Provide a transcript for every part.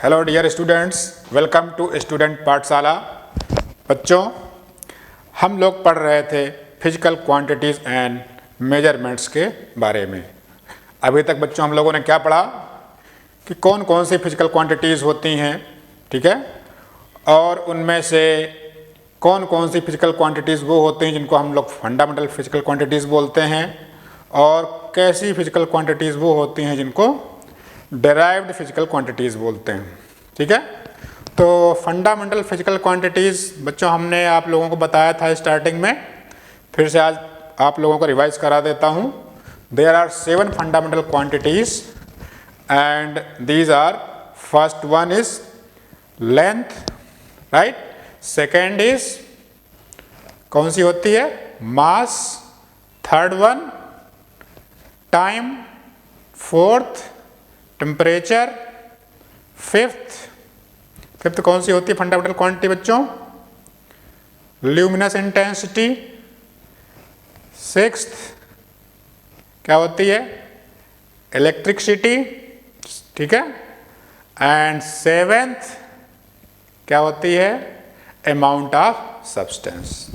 Hello dear students, welcome to student Pathshala. बच्चों, हम लोग पढ़ रहे थे फिजिकल क्वांटिटीज़ एंड मेजरमेंट्स के बारे में। अभी तक बच्चों हम लोगों ने क्या पढ़ा कि कौन कौन सी फिजिकल क्वांटिटीज़ होती हैं, ठीक है, और उनमें से कौन कौन सी फिजिकल क्वांटिटीज़ वो होती हैं जिनको हम लोग फंडामेंटल फिजिकल क्वांटिटीज़ बोलते हैं, और कैसी फिजिकल क्वांटिटीज़ वो होती हैं जिनको डेराइव्ड फिजिकल क्वांटिटीज़ बोलते हैं। ठीक है, तो फंडामेंटल फिजिकल क्वांटिटीज़ बच्चों हमने आप लोगों को बताया था स्टार्टिंग में, फिर से आज आप लोगों को रिवाइज करा देता हूँ। There are 7 fundamental quantities and these are, first one is length, right, second is कौन सी होती है, mass, third one time, fourth temperature, fifth कौन सी होती है फंडामेंटल क्वांटिटी बच्चों, ल्यूमिनस इंटेंसिटी, सिक्स्थ क्या होती है, इलेक्ट्रिसिटी, ठीक है, एंड सेवेंथ क्या होती है, अमाउंट ऑफ सब्सटेंस।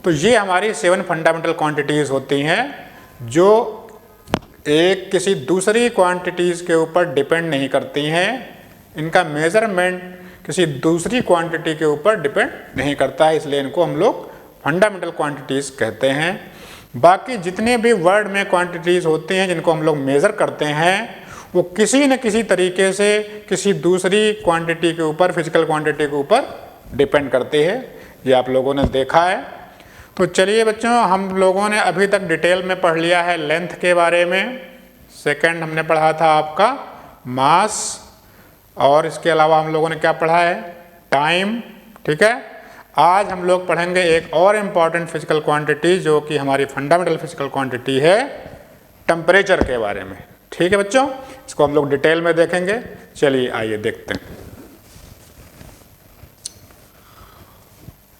तो ये हमारी 7 फंडामेंटल क्वांटिटीज होती हैं जो एक किसी दूसरी क्वांटिटीज़ के ऊपर डिपेंड नहीं करती हैं। इनका मेजरमेंट किसी दूसरी क्वांटिटी के ऊपर डिपेंड नहीं करता है, इसलिए इनको हम लोग फंडामेंटल क्वांटिटीज़ कहते हैं। बाकी जितने भी वर्ड में क्वांटिटीज़ होती हैं जिनको हम लोग मेज़र करते हैं, वो किसी न किसी तरीके से किसी दूसरी क्वांटिटी के ऊपर, फिजिकल क्वांटिटी के ऊपर डिपेंड करती है। ये आप लोगों ने देखा है। तो चलिए बच्चों, हम लोगों ने अभी तक डिटेल में पढ़ लिया है लेंथ के बारे में, सेकंड हमने पढ़ा था आपका मास, और इसके अलावा हम लोगों ने क्या पढ़ा है, टाइम, ठीक है। आज हम लोग पढ़ेंगे एक और इम्पॉर्टेंट फिजिकल क्वांटिटी जो कि हमारी फंडामेंटल फिजिकल क्वांटिटी है, टेम्परेचर के बारे में। ठीक है बच्चों, इसको हम लोग डिटेल में देखेंगे। चलिए आइए देखते हैं।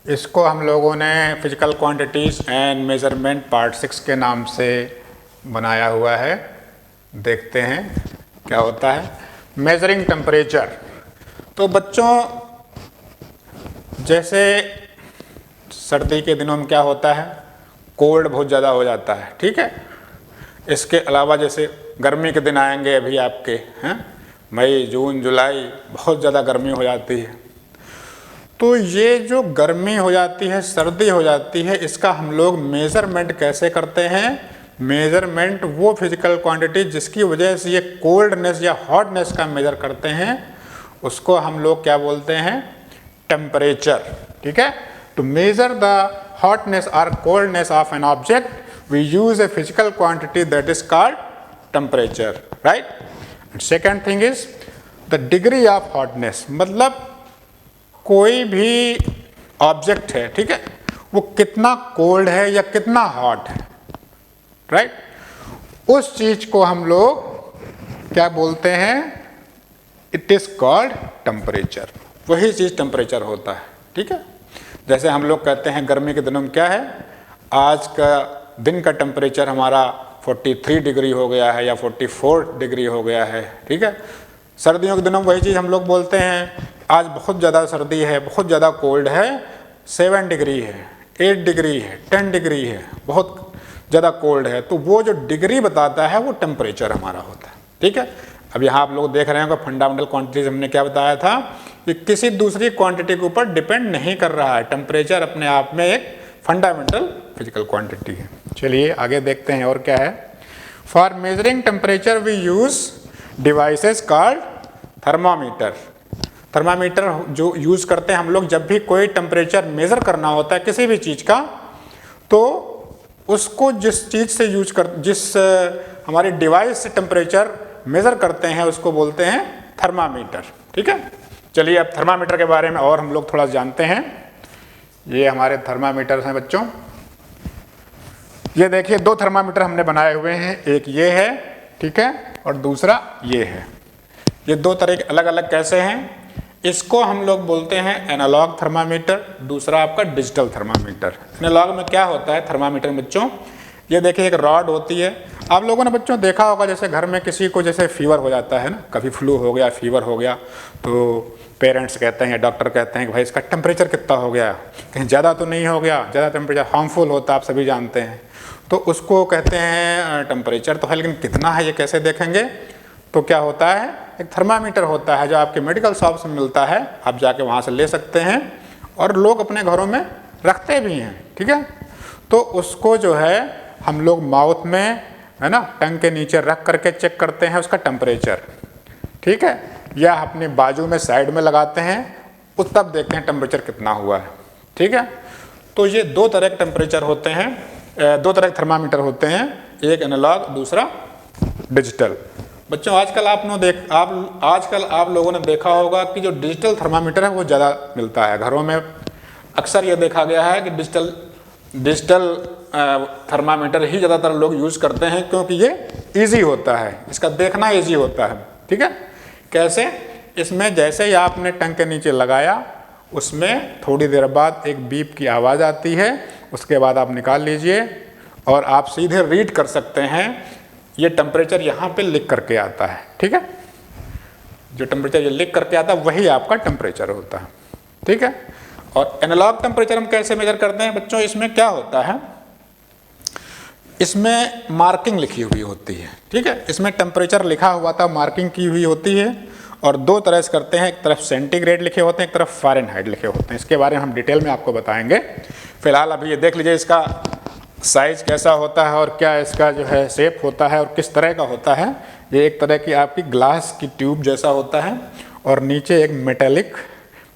इसको हम लोगों ने physical quantities and measurement part 6 के नाम से बनाया हुआ है। देखते हैं क्या होता है मेजरिंग टेम्परेचर। तो बच्चों, जैसे सर्दी के दिनों में क्या होता है, कोल्ड बहुत ज़्यादा हो जाता है, ठीक है। इसके अलावा जैसे गर्मी के दिन आएंगे अभी आपके हैं, मई, जून, जुलाई, बहुत ज़्यादा गर्मी हो जाती है। तो ये जो गर्मी हो जाती है, सर्दी हो जाती है, इसका हम लोग मेज़रमेंट कैसे करते हैं। मेज़रमेंट वो फिजिकल क्वांटिटी जिसकी वजह से ये कोल्डनेस या हॉटनेस का मेज़र करते हैं, उसको हम लोग क्या बोलते हैं, टेम्परेचर, ठीक है। टू मेज़र द हॉटनेस और coldness of an object we use a physical quantity that is called temperature, right. Second thing is the degree of hotness, मतलब कोई भी ऑब्जेक्ट है, ठीक है, वो कितना कोल्ड है या कितना हॉट है, राइट। उस चीज को हम लोग क्या बोलते हैं, इट इज कॉल्ड टेम्परेचर। वही चीज टेम्परेचर होता है, ठीक है। जैसे हम लोग कहते हैं गर्मी के दिनों में क्या है, आज का दिन का टेम्परेचर हमारा 43 डिग्री हो गया है या 44 डिग्री हो गया है, ठीक है। सर्दियों के दिनों में वही चीज़ हम लोग बोलते हैं, आज बहुत ज़्यादा सर्दी है, बहुत ज़्यादा कोल्ड है, 7 डिग्री है, 8 डिग्री है, 10 डिग्री है, बहुत ज़्यादा कोल्ड है। तो वो जो डिग्री बताता है वो टेम्परेचर हमारा होता है, ठीक है। अब यहाँ आप लोग देख रहे हैं कि फंडामेंटल क्वांटिटीज हमने क्या बताया था कि किसी दूसरी क्वांटिटी के ऊपर डिपेंड नहीं कर रहा है। टेम्परेचर अपने आप में एक फंडामेंटल फिजिकल क्वांटिटी है। चलिए आगे देखते हैं और क्या है। For measuring temperature we use devices called thermometer. Thermometer जो यूज़ करते हैं हम लोग जब भी कोई टेम्परेचर मेज़र करना होता है किसी भी चीज़ का, तो उसको जिस चीज़ से जिस हमारे डिवाइस से टेम्परेचर मेज़र करते हैं उसको बोलते हैं थर्मामीटर, ठीक है। चलिए अब थर्मामीटर के बारे में और हम लोग थोड़ा जानते हैं। ये हमारे थर्मामीटर हैं बच्चों। ये देखिए 2 थर्मामीटर हमने बनाए हुए हैं, एक ये है, ठीक है, और दूसरा ये है। ये 2 तरह के अलग अलग कैसे हैं, इसको हम लोग बोलते हैं एनालॉग थर्मामीटर, दूसरा आपका डिजिटल थर्मामीटर। एनालॉग में क्या होता है थर्मामीटर में बच्चों, ये देखिए एक रॉड होती है, आप लोगों ने बच्चों देखा होगा जैसे घर में किसी को जैसे फीवर हो जाता है ना, कभी फ्लू हो गया, फीवर हो गया, तो पेरेंट्स कहते हैं या डॉक्टर कहते हैं कि भाई इसका टेम्परेचर कितना हो गया, कहीं ज़्यादा तो नहीं हो गया, ज़्यादा टेम्परेचर हार्मफुल होता है, आप सभी जानते हैं। तो उसको कहते हैं टेम्परेचर तो है, लेकिन कितना है ये कैसे देखेंगे? तो क्या होता है, एक थर्मामीटर होता है जो आपके मेडिकल शॉप से मिलता है, आप जाके वहाँ से ले सकते हैं और लोग अपने घरों में रखते भी हैं, ठीक है। तो उसको जो है हम लोग माउथ में, है ना, टंग के नीचे रख करके चेक करते हैं उसका टेम्परेचर, ठीक है, या अपने बाजू में साइड में लगाते हैं, उस तब देखते हैं टेम्परेचर कितना हुआ है, ठीक है। तो ये दो तरह के टेम्परेचर होते हैं, दो तरह के थर्मामीटर होते हैं, एक एनालॉग, दूसरा डिजिटल। बच्चों आजकल आजकल आप लोगों ने देखा होगा कि जो डिजिटल थर्मामीटर है वो ज़्यादा मिलता है घरों में। अक्सर ये देखा गया है कि डिजिटल थर्मामीटर ही ज़्यादातर लोग यूज़ करते हैं, क्योंकि ये इजी होता है, इसका देखना इजी होता है, ठीक है। कैसे? इसमें जैसे ही आपने टंग के नीचे लगाया, उसमें थोड़ी देर बाद एक बीप की आवाज़ आती है, उसके बाद आप निकाल लीजिए और आप सीधे रीड कर सकते हैं। ये टेम्परेचर यहाँ पे लिख करके आता है, ठीक है। जो टेम्परेचर ये लिख करके आता है वही आपका टेम्परेचर होता है, ठीक है। और एनालॉग टेम्परेचर हम कैसे मेजर करते हैं बच्चों? इसमें क्या होता है, इसमें मार्किंग लिखी हुई होती है, ठीक है। इसमें टेम्परेचर लिखा हुआ था, मार्किंग की हुई होती है, और दो तरह से करते हैं, एक तरफ सेंटीग्रेड लिखे होते हैं, एक तरफ फ़ारेनहाइट लिखे होते हैं। इसके बारे में हम डिटेल में आपको बताएंगे। फिलहाल अभी ये देख लीजिए इसका साइज कैसा होता है और क्या इसका जो है शेप होता है और किस तरह का होता है। ये एक तरह की आपकी ग्लास की ट्यूब जैसा होता है और नीचे एक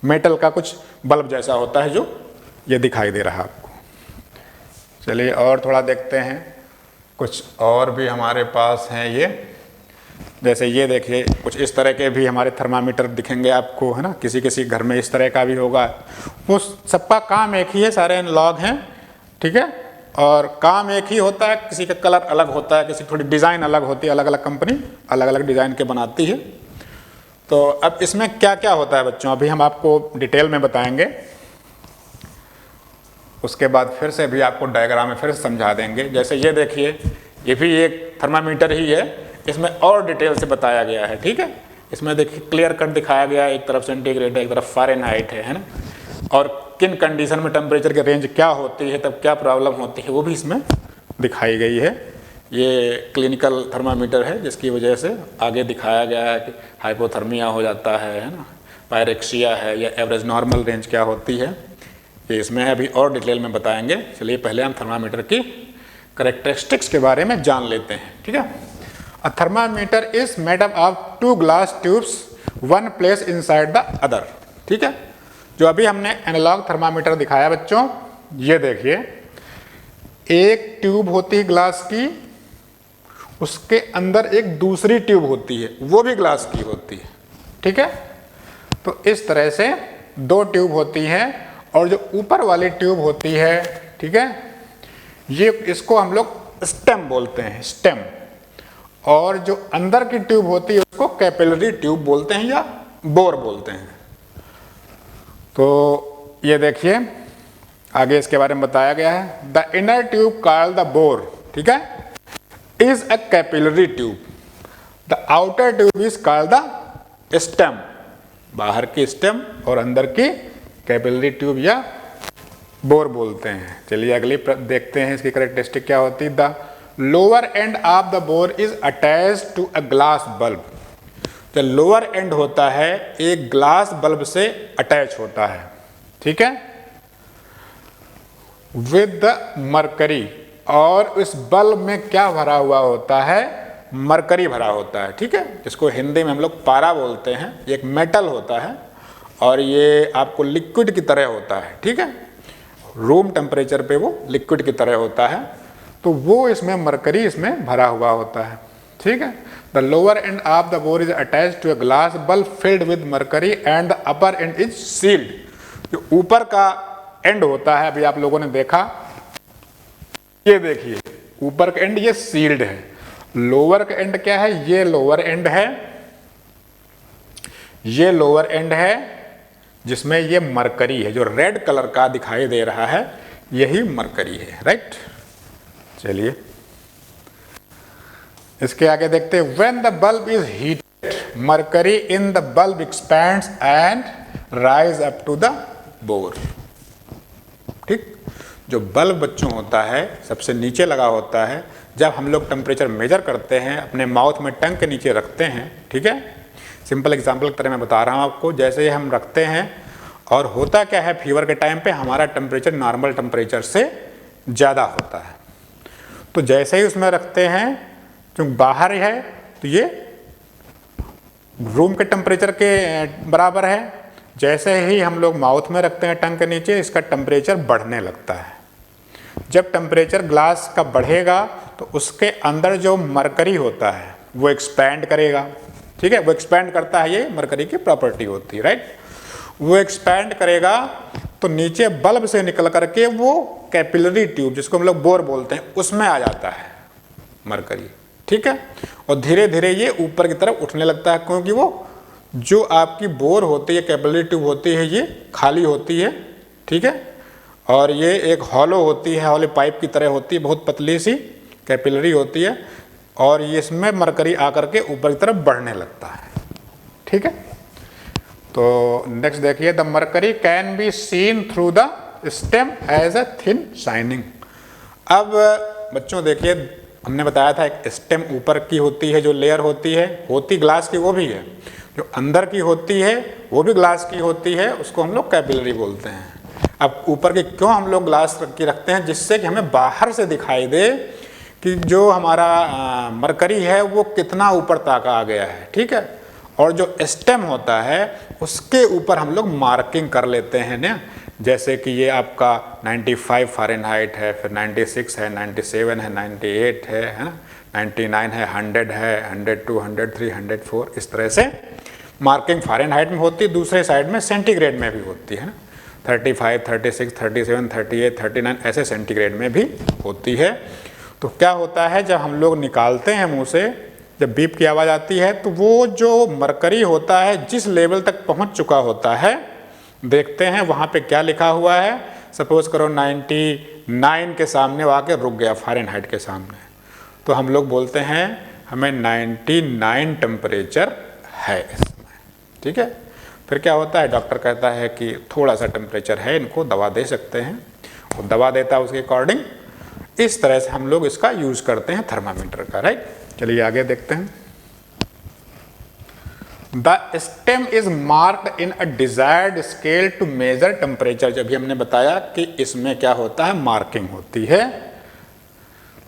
मेटल का कुछ बल्ब जैसा होता है जो ये दिखाई दे रहा है आपको। चलिए और थोड़ा देखते हैं, कुछ और भी हमारे पास हैं ये, जैसे ये देखिए कुछ इस तरह के भी हमारे थर्मामीटर दिखेंगे आपको, है ना। किसी घर में इस तरह का भी होगा। वो सबका काम एक ही है, सारे एनालॉग हैं, ठीक है, और काम एक ही होता है। किसी का कलर अलग होता है, किसी थोड़ी डिज़ाइन अलग होती है, अलग अलग कंपनी अलग अलग डिज़ाइन के बनाती है। तो अब इसमें क्या क्या होता है बच्चों, अभी हम आपको डिटेल में बताएंगे, उसके बाद फिर से भी आपको डायग्राम में फिर से समझा देंगे। जैसे ये देखिए, ये भी एक थर्मामीटर ही है, इसमें और डिटेल से बताया गया है, ठीक है। इसमें देखिए क्लियर कट दिखाया गया है, एक तरफ सेंटीग्रेड है, एक तरफ फ़ारेनहाइट है ना, और किन कंडीशन में टेम्परेचर की रेंज क्या होती है, तब क्या प्रॉब्लम होती है, वो भी इसमें दिखाई गई है। ये क्लिनिकल थर्मामीटर है, जिसकी वजह से आगे दिखाया गया है कि हाइपोथर्मिया हो जाता है ना, पायरेक्सिया है, या एवरेज नॉर्मल रेंज क्या होती है, ये इसमें है, अभी और डिटेल में बताएंगे। चलिए पहले हम थर्मामीटर की कैरेक्टरिस्टिक्स के बारे में जान लेते हैं, ठीक है। A thermometer is made up of two glass tubes, one place inside the other, ठीक है। जो अभी हमने एनालॉग थर्मामीटर दिखाया बच्चों, ये देखिए एक ट्यूब होती है ग्लास की, उसके अंदर एक दूसरी ट्यूब होती है, वो भी ग्लास की होती है, ठीक है। तो इस तरह से दो ट्यूब होती हैं, और जो ऊपर वाली ट्यूब होती है, ठीक है, ये इसको हम लोग स्टेम बोलते हैं, स्टेम। और जो अंदर की ट्यूब होती है उसको कैपिलरी ट्यूब बोलते हैं या बोर बोलते हैं। तो ये देखिए आगे इसके बारे में बताया गया है, the inner tube called the bore, ठीक है, is a capillary tube, the outer tube is called the stem, बाहर की स्टेम और अंदर की कैपिलरी ट्यूब या बोर बोलते हैं। चलिए अगली देखते हैं इसकी कैरेक्टरिस्टिक क्या होती है। The lower end of the bore is attached to a glass bulb, जो लोअर एंड होता है एक ग्लास बल्ब से अटैच होता है, ठीक है, विद द मरकरी, और इस बल्ब में क्या भरा हुआ होता है, मरकरी भरा होता है, ठीक है, जिसको हिंदी में हम लोग पारा बोलते हैं। एक मेटल होता है और ये आपको लिक्विड की तरह होता है, ठीक है, रूम टेम्परेचर पे वो लिक्विड की तरह होता है। तो वो इसमें मरकरी इसमें भरा हुआ होता है, ठीक है। The lower end of the bore is attached to a glass bulb filled with mercury and the upper end is sealed. जो ऊपर का एंड होता है, अभी आप लोगों ने देखा, ये देखिए ऊपर का एंड ये सील्ड है, लोअर का एंड क्या है, ये लोअर एंड है, ये लोअर एंड है जिसमें ये मरकरी है, जो रेड कलर का दिखाई दे रहा है यही मरकरी है, राइट। चलिए इसके आगे देखते हैं, when the bulb is heated mercury in the bulb expands and rise up to the bore. ठीक, जो बल्ब बच्चों होता है सबसे नीचे लगा होता है, जब हम लोग टेम्परेचर मेजर करते हैं अपने माउथ में टंग के नीचे रखते हैं, ठीक है, सिंपल एग्जांपल की तरह मैं बता रहा हूँ आपको, जैसे हम रखते हैं और होता क्या है, फीवर के टाइम पे हमारा टेम्परेचर नॉर्मल टेम्परेचर से ज़्यादा होता है, तो जैसे ही उसमें रखते हैं, क्योंकि बाहर है तो ये रूम के टेम्परेचर के बराबर है, जैसे ही हम लोग माउथ में रखते हैं टंग के नीचे, इसका टेम्परेचर बढ़ने लगता है। जब टेम्परेचर ग्लास का बढ़ेगा तो उसके अंदर जो मरकरी होता है वो एक्सपैंड करेगा, ठीक है, वो एक्सपैंड करता है, ये मरकरी की प्रॉपर्टी होती है, राइट। वो एक्सपैंड करेगा तो नीचे बल्ब से निकल करके वो कैपिलरी ट्यूब, जिसको हम लोग बोर बोलते हैं, उसमें आ जाता है मरकरी, ठीक है, और धीरे धीरे ये ऊपर की तरफ उठने लगता है, क्योंकि वो जो आपकी बोर होती है, कैपिलरी ट्यूब होती है, ये खाली होती है, ठीक है, और ये एक हॉलो होती है, हॉलो पाइप की तरह होती है, बहुत पतली सी कैपिलरी होती है, और ये इसमें मरकरी आकर के ऊपर की तरफ बढ़ने लगता है, ठीक है। तो नेक्स्ट देखिए, the mercury can be seen through the stem as a thin shining. अब बच्चों देखिए, हमने बताया था एक स्टेम ऊपर की होती है, जो लेयर होती है, होती ग्लास की वो भी है, जो अंदर की होती है वो भी ग्लास की होती है, उसको हम लोग कैपिलरी बोलते हैं। अब ऊपर की क्यों हम लोग ग्लास की रखते हैं, जिससे कि हमें बाहर से दिखाई दे कि जो हमारा मरकरी है वो कितना ऊपर तक आ गया है, ठीक है, और जो स्टेम होता है उसके ऊपर हम लोग मार्किंग कर लेते हैं ना, जैसे कि ये आपका 95 फ़ारेनहाइट है, फिर 96 है, 97 है, 98 है ना, 99 है, 100 है, 102, 103, 104, इस तरह से मार्किंग फ़ारेनहाइट में होती है, दूसरे साइड में सेंटीग्रेड में भी होती है ना, 35, 36, 37, 38, 39 ऐसे सेंटीग्रेड में भी होती है। तो क्या होता है, जब हम लोग निकालते हैं मुंह से, जब बीप की आवाज़ आती है, तो वो जो मरकरी होता है जिस लेवल तक पहुंच चुका होता है, देखते हैं वहाँ पे क्या लिखा हुआ है। सपोज करो 99 के सामने वो आके रुक गया, फ़ारेनहाइट के सामने, तो हम लोग बोलते हैं हमें 99 टेम्परेचर है इसमें, ठीक है। फिर क्या होता है, डॉक्टर कहता है कि थोड़ा सा टेम्परेचर है, इनको दवा दे सकते हैं, वो दवा देता है उसके अकॉर्डिंग। इस तरह से हम लोग इसका यूज़ करते हैं थर्मामीटर का, राइट। चलिए आगे देखते हैं। The stem is marked in a desired scale to measure temperature. जब भी हमने बताया कि इसमें क्या होता है, मार्किंग होती है।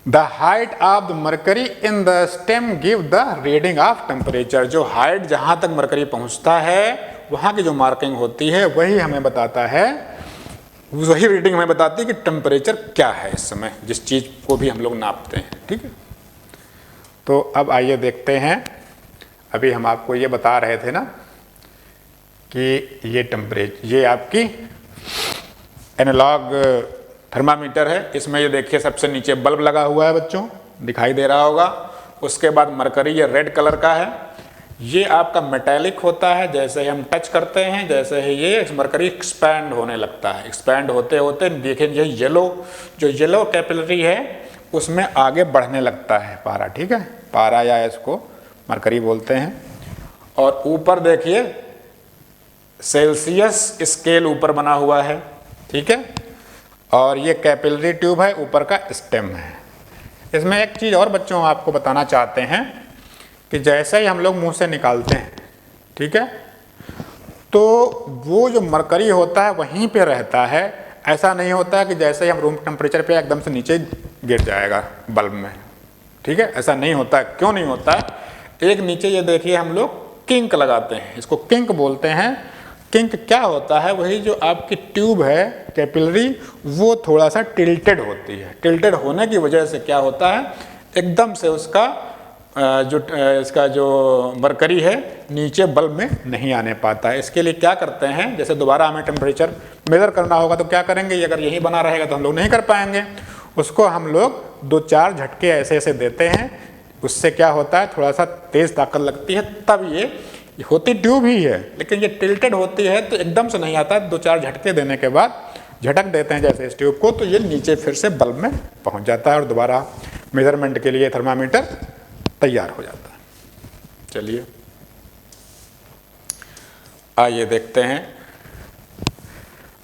The height of the mercury in the stem give the reading of temperature. जो हाइट जहां तक मरकरी पहुंचता है वहां की जो मार्किंग होती है वही हमें बताता है, वही रीडिंग हमें बताती है कि टेम्परेचर क्या है इस समय, जिस चीज़ को भी हम लोग नापते हैं, ठीक है। तो अब आइए देखते हैं, अभी हम आपको ये बता रहे थे ना कि ये टेम्परेचर, ये आपकी एनालॉग थर्मामीटर है। इसमें ये देखिए सबसे नीचे बल्ब लगा हुआ है बच्चों, दिखाई दे रहा होगा। उसके बाद मरकरी ये रेड कलर का है, ये आपका मेटालिक होता है, जैसे ही हम टच करते हैं जैसे ही ये मरकरी एक्सपैंड होने लगता है। एक्सपैंड होते होते देखिए ये येलो, जो येलो कैपिलरी है उसमें आगे बढ़ने लगता है पारा, ठीक है, पारा या इसको मरकरी बोलते हैं। और ऊपर देखिए सेल्सियस स्केल ऊपर बना हुआ है, ठीक है, और ये कैपिलरी ट्यूब है, ऊपर का स्टेम है। इसमें एक चीज़ और बच्चों आपको बताना चाहते हैं कि जैसे ही हम लोग मुंह से निकालते हैं, ठीक है, तो वो जो मरकरी होता है वहीं पे रहता है। ऐसा नहीं होता है कि जैसे ही हम रूम टेम्परेचर पे एकदम से नीचे गिर जाएगा बल्ब में, ठीक है, ऐसा नहीं होता है। क्यों नहीं होता है, एक नीचे ये देखिए हम लोग किंक लगाते हैं, इसको किंक बोलते हैं। किंक क्या होता है, वही जो आपकी ट्यूब है कैपिलरी वो थोड़ा सा टिल्टेड होती है। टिल्टेड होने की वजह से क्या होता है, एकदम से उसका इसका जो मरकरी है नीचे बल्ब में नहीं आने पाता है। इसके लिए क्या करते हैं, जैसे दोबारा हमें टेम्परेचर मेजर करना होगा तो क्या करेंगे, अगर यही बना रहेगा तो हम लोग नहीं कर पाएंगे। उसको हम लोग 2-4 झटके ऐसे ऐसे देते हैं, उससे क्या होता है थोड़ा सा तेज़ ताकत लगती है, तब ये होती ट्यूब ही है लेकिन ये टिल्टेड होती है तो एकदम से नहीं आता। 2-4 झटके देने के बाद झटक देते हैं जैसे इस ट्यूब को, तो ये नीचे फिर से बल्ब में पहुंच जाता है और दोबारा मेजरमेंट के लिए थर्मामीटर तैयार हो जाता है। चलिए आइए देखते हैं,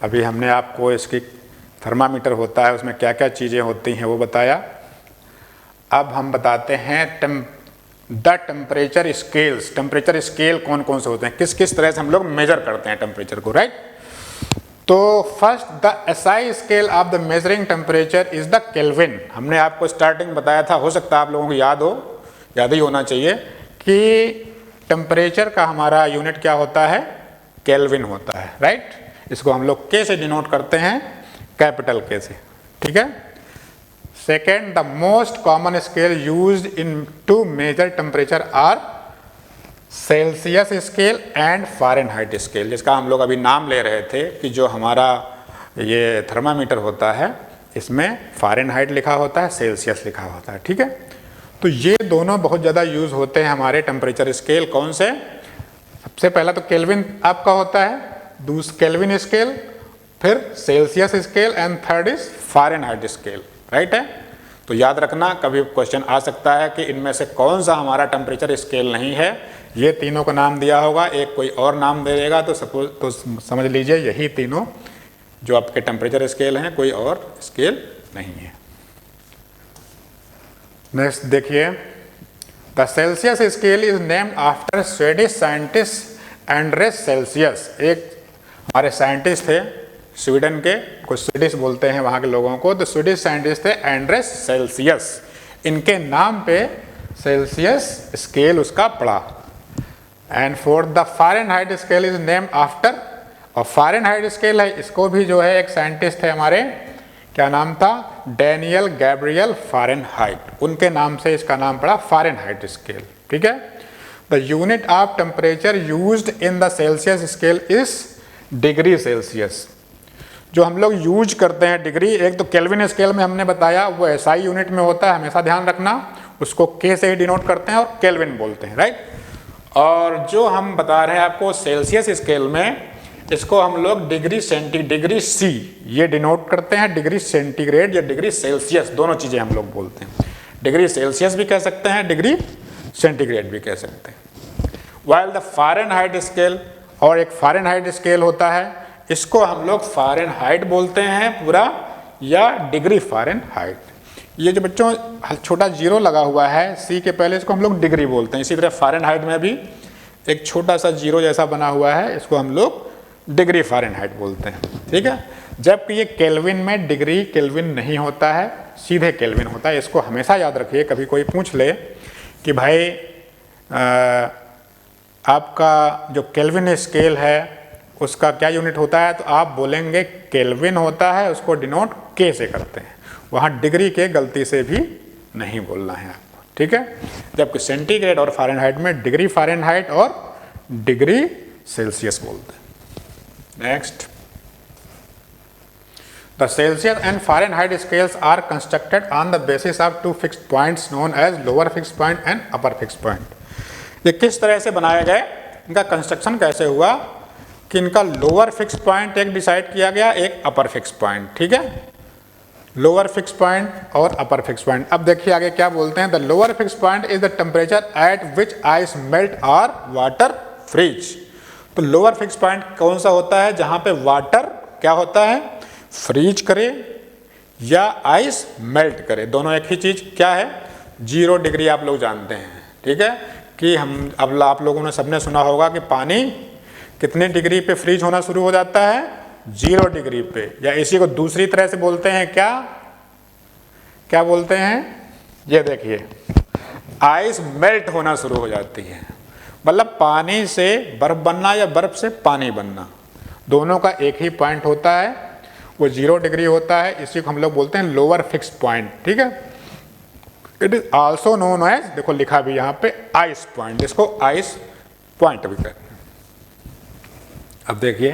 अभी हमने आपको इसकी थर्मामीटर होता है उसमें क्या क्या चीज़ें होती हैं वो बताया। अब हम बताते हैं the temperature scales. Temperature scale कौन कौन से होते हैं, किस किस तरह से हम लोग मेजर करते हैं टेम्परेचर को, राइट। तो first the SI scale of the measuring temperature is the kelvin. हमने आपको स्टार्टिंग बताया था, हो सकता है आप लोगों को याद ही होना चाहिए कि टेम्परेचर का हमारा यूनिट क्या होता है, केल्विन होता है, राइट। इसको हम लोग के से डिनोट करते हैं, कैपिटल के से, ठीक है। Second the most common scale used in to measure temperature are Celsius scale and Fahrenheit scale, जिसका हम लोग अभी नाम ले रहे थे कि जो हमारा ये थर्मामीटर होता है इसमें फ़ारेनहाइट लिखा होता है, सेल्सियस लिखा होता है, ठीक है। तो ये दोनों बहुत ज़्यादा यूज़ होते हैं हमारे टेम्परेचर स्केल। कौन से, सबसे पहला तो केल्विन आपका होता है, दूसरा केल्विन स्केल, फिर Celsius scale and third is Fahrenheit scale, right है। तो याद रखना, कभी क्वेश्चन आ सकता है कि इनमें से कौन सा हमारा टेम्परेचर स्केल नहीं है। ये तीनों का नाम दिया होगा, एक कोई और नाम दे देगा तो समझ लीजिए यही तीनों जो आपके टेम्परेचर स्केल हैं, कोई और स्केल नहीं है। नेक्स्ट देखिए, the Celsius scale is named after Swedish scientist Andres Celsius. एक हमारे साइंटिस्ट थे स्वीडन के, कुछ स्वीडिश बोलते हैं वहाँ के लोगों को, तो स्वीडिश साइंटिस्ट थे एंड्रेस सेल्सियस, इनके नाम पे सेल्सियस स्केल उसका पड़ा। And for the Fahrenheit scale is named after, और फ़ारेनहाइट स्केल है, इसको भी जो है एक साइंटिस्ट थे हमारे, क्या नाम था, डैनियल गैब्रियल फ़ारेनहाइट, उनके नाम से इसका नाम पड़ा फ़ारेनहाइट स्केल, ठीक है। The unit of temperature used in the Celsius scale is degree Celsius. जो हम लोग यूज करते हैं डिग्री, एक तो केल्विन स्केल में हमने बताया वो एसआई यूनिट में होता है, हमेशा ध्यान रखना, उसको के से ही डिनोट करते हैं और केल्विन बोलते हैं, राइट। और जो हम बता रहे हैं आपको सेल्सियस स्केल में, इसको हम लोग डिग्री सी ये डिनोट करते हैं, डिग्री सेंटीग्रेड या डिग्री सेल्सियस, दोनों चीज़ें हम लोग बोलते हैं। डिग्री सेल्सियस भी कह सकते हैं, डिग्री सेंटीग्रेड भी कह सकते हैं। वाइल द फ़ारेनहाइट स्केल, और एक फ़ारेनहाइट स्केल होता है, इसको हम लोग फ़ारेनहाइट बोलते हैं पूरा, या डिग्री फ़ारेनहाइट। ये जो बच्चों छोटा जीरो लगा हुआ है सी के पहले, इसको हम लोग डिग्री बोलते हैं। इसी तरह फ़ारेनहाइट में भी एक छोटा सा जीरो जैसा बना हुआ है, इसको हम लोग डिग्री फ़ारेनहाइट बोलते हैं, ठीक है। जबकि ये केल्विन में डिग्री केल्विन नहीं होता है, सीधे केल्विन होता है। इसको हमेशा याद रखिए, कभी कोई पूछ ले कि भाई आपका जो केल्विन स्केल है उसका क्या यूनिट होता है, तो आप बोलेंगे केल्विन होता है, उसको डिनोट के से करते हैं, वहाँ डिग्री के गलती से भी नहीं बोलना है आपको, ठीक है। जबकि सेंटीग्रेड और फ़ारेनहाइट में डिग्री फ़ारेनहाइट और डिग्री सेल्सियस बोलते हैं। Next, the Celsius and Fahrenheit scales are constructed on the basis of two fixed points known as lower fixed point and upper fixed point. ये किस तरह से बनाए गए, इनका कंस्ट्रक्शन कैसे हुआ कि इनका लोअर फिक्स्ड पॉइंट एक डिसाइड किया गया, एक अपर फिक्स्ड पॉइंट, ठीक है। लोअर फिक्स्ड पॉइंट और अपर फिक्स्ड पॉइंट। अब देखिए आगे क्या बोलते हैं, the lower fixed point is the temperature at which ice melt और वाटर फ्रीज। तो लोअर फिक्स्ड पॉइंट कौन सा होता है, जहाँ पे वाटर क्या होता है, फ्रीज करे या आइस मेल्ट करे, दोनों एक ही चीज़। क्या है, 0 डिग्री आप लोग जानते हैं, ठीक है, कि हम अब आप लोगों ने सबने सुना होगा कि पानी कितने डिग्री पे फ्रीज होना शुरू हो जाता है, 0 डिग्री पे। या इसी को दूसरी तरह से बोलते हैं, क्या बोलते हैं, ये देखिए, आइस मेल्ट होना शुरू हो जाती है, मतलब पानी से बर्फ बनना या बर्फ से पानी बनना, दोनों का एक ही पॉइंट होता है, वो 0 डिग्री होता है। इसी को हम लोग बोलते हैं लोअर फिक्स्ड पॉइंट, ठीक है। It is also known as, देखो लिखा भी यहाँ पे, आइस पॉइंट, जिसको आइस पॉइंट भी कहते हैं। अब देखिए,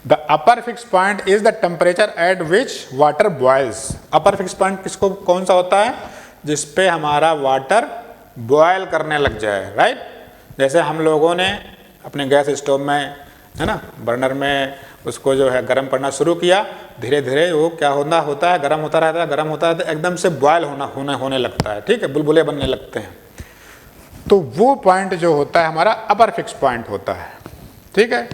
the upper fix point is the temperature at which water boils. Upper fix point किसको, कौन सा होता है, जिसपे हमारा वाटर बॉयल करने लग जाए, राइट। जैसे हम लोगों ने अपने गैस स्टोव में, है ना, बर्नर में उसको जो है गर्म करना शुरू किया, धीरे धीरे वो क्या होता है, गर्म होता रहता है, एकदम से बॉयल होने लगता है, ठीक है, बुलबुले बनने लगते हैं। तो वो पॉइंट जो होता है हमारा अपर फिक्स पॉइंट होता है, ठीक है।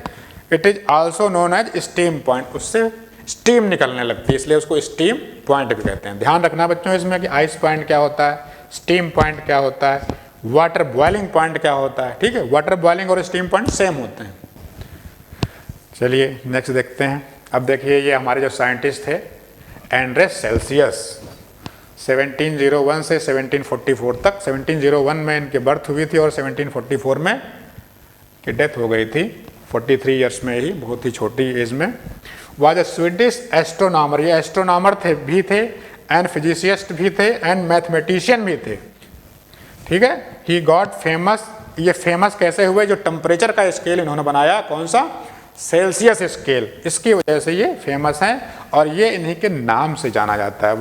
It is also known as steam point, उससे स्टीम निकलने लगती है, इसलिए उसको स्टीम पॉइंट भी कहते हैं। ध्यान रखना बच्चों इसमें कि आइस पॉइंट क्या होता है, स्टीम पॉइंट क्या होता है, वाटर बॉइलिंग पॉइंट क्या होता है, ठीक है। वाटर बॉइलिंग और स्टीम पॉइंट सेम होते हैं। चलिए नेक्स्ट देखते हैं। अब देखिए ये हमारे जो साइंटिस्ट थे एंड्रेस सेल्सियस, 1701 से 1744 तक, 1701 में इनकी बर्थ हुई थी और 1744 में की डेथ हो गई थी, 43 ईयर्स में ही, बहुत ही छोटी एज में। वाज अ स्वीडिश एस्ट्रोनॉमर, ये एस्ट्रोनॉमर थे भी थे एंड फिजिसिस्ट भी थे एंड मैथमेटिशियन भी थे, ठीक है। ही गॉट फेमस, ये फेमस कैसे हुए, जो टेम्परेचर का स्केल इन्होंने बनाया, कौन सा, सेल्सियस स्केल, इसकी वजह से ये फेमस हैं और ये इन्हीं के नाम से जाना जाता है,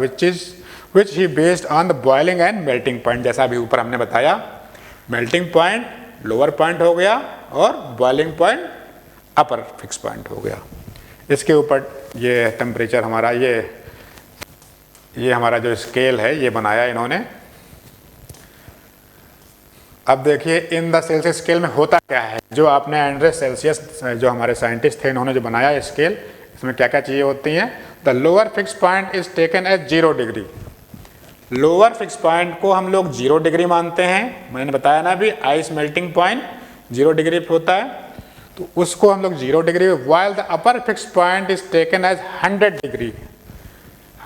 which he based on the boiling and melting point. जैसा अभी ऊपर हमने बताया, मेल्टिंग पॉइंट लोअर पॉइंट हो गया और बॉइलिंग पॉइंट अपर फिक्स पॉइंट हो गया। इसके ऊपर ये टेम्परेचर हमारा, ये हमारा जो स्केल है ये बनाया इन्होंने। अब देखिए इन द सेल्सियस स्केल में होता क्या है, जो आपने एंड्रेस सेल्सियस जो हमारे साइंटिस्ट थे इन्होंने जो बनाया स्केल, इसमें क्या क्या चीज़ें होती हैं। The lower fix point is taken as 0 degree, lower fix point को हम लोग 0 डिग्री मानते हैं। मैंने बताया ना अभी, आइस मेल्टिंग पॉइंट 0 डिग्री पे होता है, तो उसको हम लोग 0 degree, while the upper fix point is taken as 100 degree.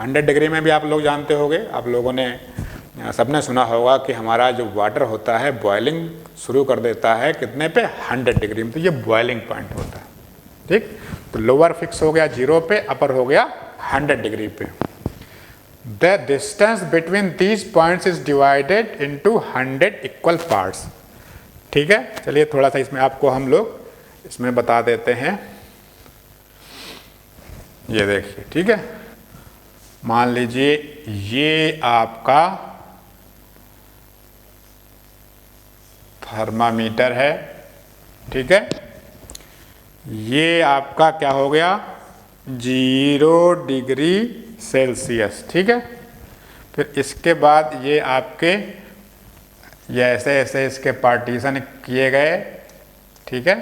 100 degree में भी आप लोग जानते होंगे, आप लोगों ने सबने सुना होगा कि हमारा जो वाटर होता है बॉइलिंग शुरू कर देता है कितने पे, 100 डिग्री में, तो ये बॉइलिंग पॉइंट होता है, ठीक। तो लोअर फिक्स हो गया 0 पे, अपर हो गया 100 डिग्री पे। The distance between these points is divided into 100 equal parts, ठीक है। चलिए थोड़ा सा इसमें आपको हम लोग इसमें बता देते हैं, ये देखिए, ठीक है। मान लीजिए ये आपका थर्मामीटर है, ठीक है। ये आपका क्या हो गया, 0 डिग्री सेल्सियस, ठीक है। फिर इसके बाद ये आपके ये ऐसे ऐसे इसके पार्टीशन किए गए, ठीक है।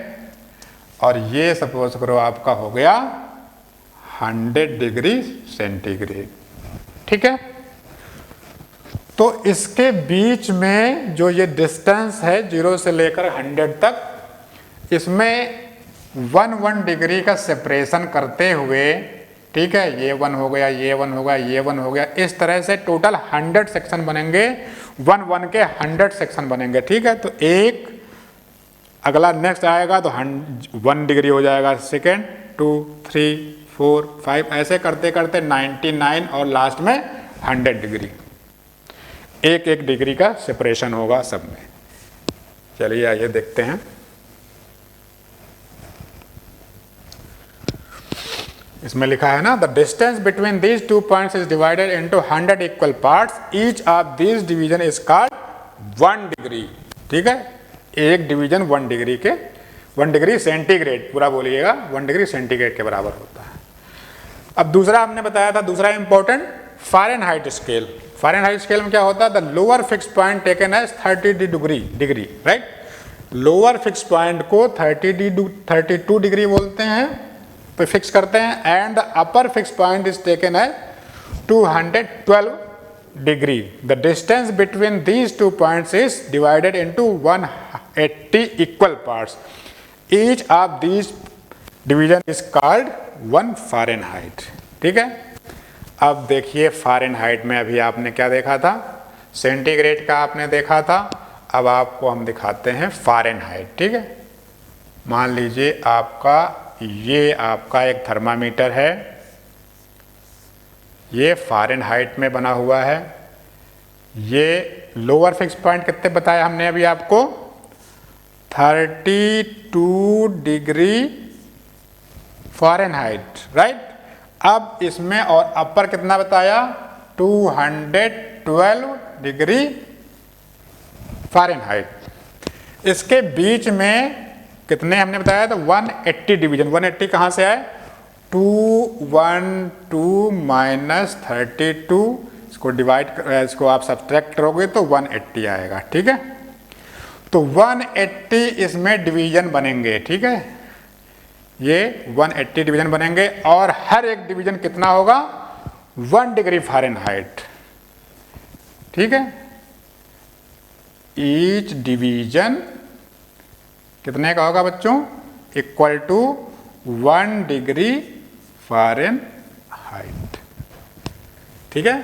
और ये सपोज करो आपका हो गया 100 डिग्री सेंटीग्रेड, ठीक है। तो इसके बीच में जो ये डिस्टेंस है 0 से लेकर 100 तक, इसमें 1 डिग्री का सेपरेशन करते हुए, ठीक है, ये 1 हो गया, ये 1 हो गया, ये 1 हो गया, इस तरह से टोटल 100 सेक्शन बनेंगे, 1 के 100 सेक्शन बनेंगे, ठीक है। तो एक अगला नेक्स्ट आएगा तो 1 डिग्री हो जाएगा, सेकेंड 2 3 4 5 ऐसे करते करते 99 और लास्ट में 100 डिग्री, एक एक डिग्री का सेपरेशन होगा सब में। चलिए आइए देखते हैं। इसमें लिखा है ना, the distance between these 2 points is divided into 100 equal parts, each of these division is called 1 degree, ठीक है। एक डिवीजन 1 डिग्री के, 1 डिग्री सेंटीग्रेड पूरा बोलिएगा, 1 डिग्री सेंटीग्रेड के बराबर होता है। अब दूसरा हमने बताया था, दूसरा important, Fahrenheit scale. Fahrenheit scale में क्या होता है, the lower fix point taken as 30 degree, right. Lower fix point को 32 डिग्री बोलते हैं, पे फिक्स करते हैं, and the upper fix point is taken as 212 degree. The distance between these 2 points is divided into 180 equal parts, each of these division is called 1 Fahrenheit, ठीक है। अब देखिए फ़ारेनहाइट में अभी आपने क्या देखा था, सेंटीग्रेड का आपने देखा था, अब आपको हम दिखाते हैं फ़ारेनहाइट, ठीक है। मान लीजिए आपका ये आपका एक थर्मामीटर है, ये फ़ारेनहाइट में बना हुआ है। ये लोअर फिक्स पॉइंट कितने बताया हमने अभी आपको, 32 डिग्री फ़ारेनहाइट, राइट। अब इसमें और अपर कितना बताया, 212 डिग्री फ़ारेनहाइट। इसके बीच में कितने हमने बताया, तो 180 डिवीजन, 180 कहाँ से आए, 212 माइनस 32, इसको डिवाइड, इसको आप सब्ट्रैक्ट करोगे तो 180 आएगा, ठीक है। तो 180 इसमें डिवीजन बनेंगे, ठीक है, ये 180 डिवीजन बनेंगे और हर एक डिवीजन कितना होगा 1 डिग्री फ़ारेनहाइट, ठीक है। ईच डिवीजन कितने का होगा बच्चों, इक्वल टू 1 डिग्री फ़ारेनहाइट, ठीक है।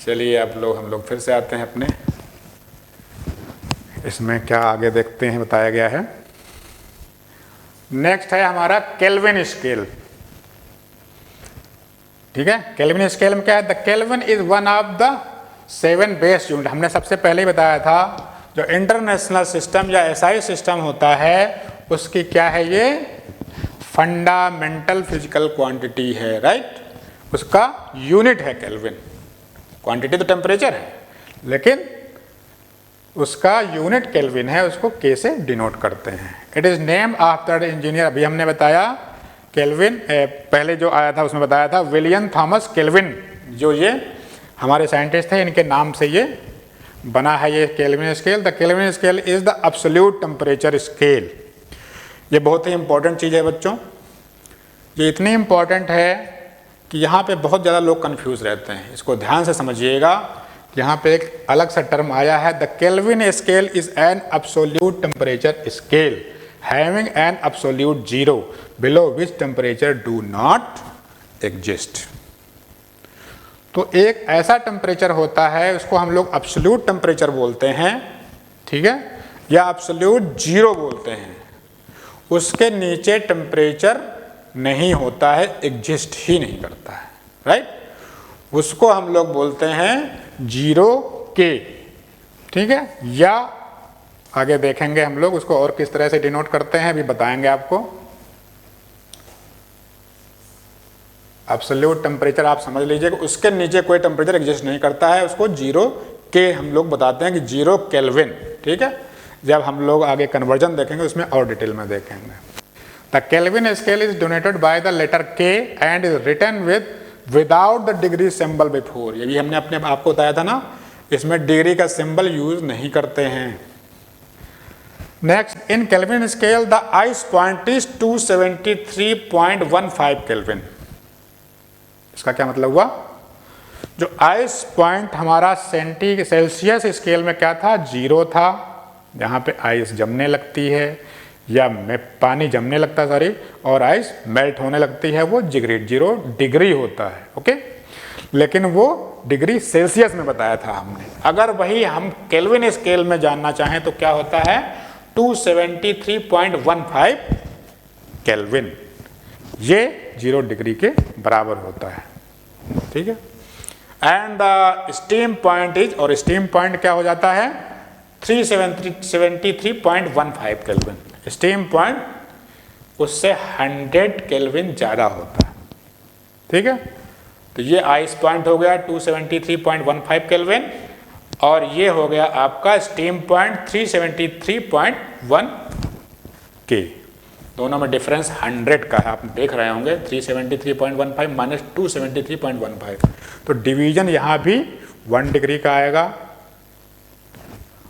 चलिए हम लोग फिर से आते हैं अपने, इसमें क्या आगे देखते हैं बताया गया है। नेक्स्ट है हमारा केल्विन स्केल, ठीक है। केल्विन स्केल में क्या है, the kelvin is one of the 7 base unit. हमने सबसे पहले ही बताया था जो इंटरनेशनल सिस्टम या एसआई सिस्टम होता है उसकी क्या है, ये फंडामेंटल फिजिकल क्वांटिटी है, राइट, उसका यूनिट है केल्विन। क्वांटिटी तो टेम्परेचर है लेकिन उसका यूनिट केल्विन है, उसको के से डिनोट करते हैं। It is name after engineer, अभी हमने बताया केल्विन, पहले जो आया था उसमें बताया था विलियम थॉमस केल्विन, जो ये हमारे साइंटिस्ट थे, इनके नाम से ये बना है ये kelvin scale. The Kelvin scale is the absolute temperature scale. ये बहुत ही इंपॉर्टेंट चीज़ है बच्चों, ये इतनी इंपॉर्टेंट है कि यहाँ पे बहुत ज़्यादा लोग कंफ्यूज रहते हैं। इसको ध्यान से समझिएगा, यहाँ पे एक अलग सा टर्म आया है, the Kelvin scale is an absolute temperature scale having an absolute zero below which temperature do not exist. तो एक ऐसा टेम्परेचर होता है उसको हम लोग एब्सोल्यूट टेम्परेचर बोलते हैं, ठीक है, या एब्सोल्यूट जीरो बोलते हैं। उसके नीचे टेम्परेचर नहीं होता है, एग्जिस्ट ही नहीं करता है, राइट, उसको हम लोग बोलते हैं जीरो के, ठीक है। या आगे देखेंगे हम लोग उसको और किस तरह से डिनोट करते हैं, अभी बताएंगे आपको। एब्सोल्यूट टेम्परेचर आप समझ लीजिएगा, उसके नीचे कोई टेम्परेचर एग्जिस्ट नहीं करता है, उसको जीरो के हम लोग बताते हैं कि जीरो केल्विन, ठीक है। जब हम लोग आगे कन्वर्जन देखेंगे उसमें और डिटेल में देखेंगे। The Kelvin scale is donated by the letter K and is written without the degree symbol before. ये भी हमने अपने आपको बताया था ना, इसमें डिग्री का सिंबल यूज नहीं करते हैं। Next, in kelvin scale the ice point is 273.15 kelvin. इसका क्या मतलब हुआ, जो आइस पॉइंट हमारा सेल्सियस स्केल में क्या था, जीरो था, जहाँ पे आइस जमने लगती है या पानी जमने लगता है सॉरी, और आइस मेल्ट होने लगती है, वो जीरो डिग्री होता है, ओके। लेकिन वो डिग्री सेल्सियस में बताया था हमने। अगर वही हम केल्विन स्केल में जानना चाहें तो क्या होता है, 273.15 केल्विन, ये 0 डिग्री के बराबर होता है, ठीक है। And the steam point is, और स्टीम पॉइंट क्या हो जाता है 373.15 केल्विन। स्टीम पॉइंट उससे 100 केल्विन ज़्यादा होता है, ठीक है। तो ये आइस पॉइंट हो गया 273.15 केल्विन और ये हो गया आपका स्टीम पॉइंट 373.1 के। दोनों में डिफरेंस 100 का है, आप देख रहे होंगे 373.15 माइनस 273.15। तो डिवीजन यहाँ भी 1 डिग्री का आएगा,